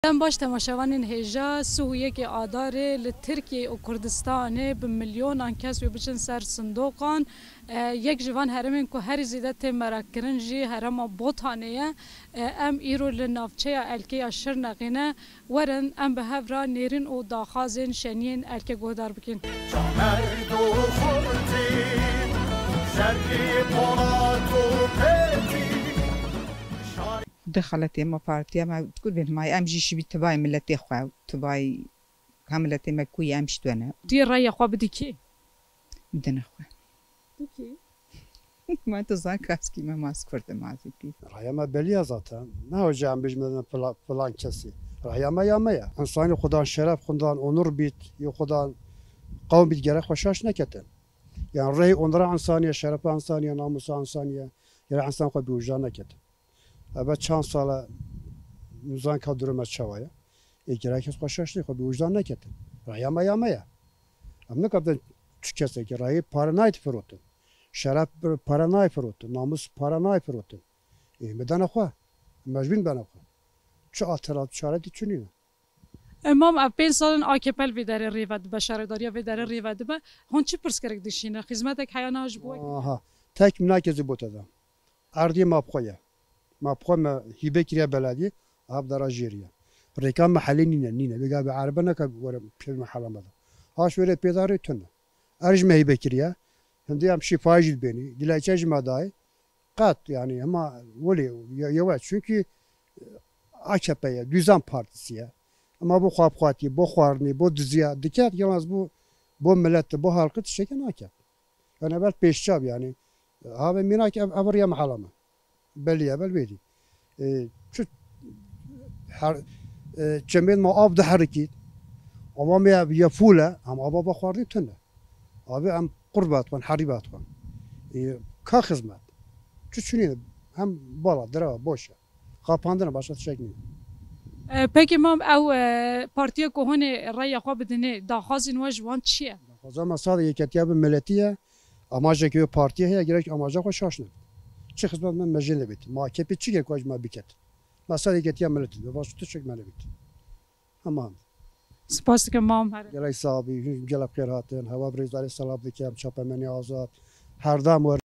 دم باش تماشاوان هجا سویه که آداره لترکیه و کردستان به میلیون کس و بچن سر صندوقان یک جوان هرمین که هر زیده تمرا کرنجی هرما بوتانه ام ایرو لنافچه الکی شر نقینه ورن ام به هفرا نیرین و داخازین شنین الکی گودار بکن دخلت ما بارتيا ما تقول بين ما امجي شي تباي ملتي خو تباي كاملتي ما كوي امش دنا دي رأي خو بدي كي بدنا خو دكي ما تزاك اسكي ما ماسكرت ما في رأي ما بليا zaten ne hocam bizim falan kesi رأي ما ya insan Xudan şeref Xudan onur bit Xudan kavm bit gerek hoşaş neketen yani rey onlara insaniye şeref insaniye namusu insaniye yani insan xo biujan neketen اول چند سال نوزان که درم از چوایه ایگرای کس خوشش نیست خب وجدان نکردن رای ما یا مایا اما نکردن چه کسی که رای پارانای فروتن شرف پارانای فروتن ناموس پارانای فروتن بدن خو مجبور بدن خو چه آترات چاره چونی امام اپین سالن آکپل وی در ریواد بشارداریا وی در ریواد به هون چی پرس کرد دیشینه خدمت حیاناج بو آها تک مناکزی بوده اردی ما بخویا ما بخوام هیبه کریه بلدی آب درا جیریه ریکام محلی نینه بگه به عربه نکه ورم پیش محله مده هاش وره پیداری تونه ارج ما هیبه کریه هندی هم شفای جد بینی دیلایچه مدای قط yani ama ولی yavaş çünkü AKP'ye düzen partisiye ama bu xapxati bu xarni bu düziye dikkat yalnız bu millette bu halkı tişeken AKP yani evvel peşçab yani abi minak avriya mahallama بله بله بیدی چه هر جمعیت ما آب ده حرکت اما یا فوله هم آب بخوردی تنه آبی هم قربات کن حریبات کن که خدمت چونی هم بالا درا باشه خاپاندن باشه شک نی پکی مام او پارتیا کوهن رای خو بدنه داخازین و جوان چیه داخازا مساله یکتیاب ملتیه اما جکی پارتیه هی گرک اماجا خو شاشنه چه خدمت من مجله بیت ما کپی چی که کاج ما بیکت مثلا یکی ملت به واسطه چک من بیت تمام سپاس که مام هر گلای صاحبی گلاب خیر هاتن هوا بریزدار سلام دکم چاپ منی آزاد هر دم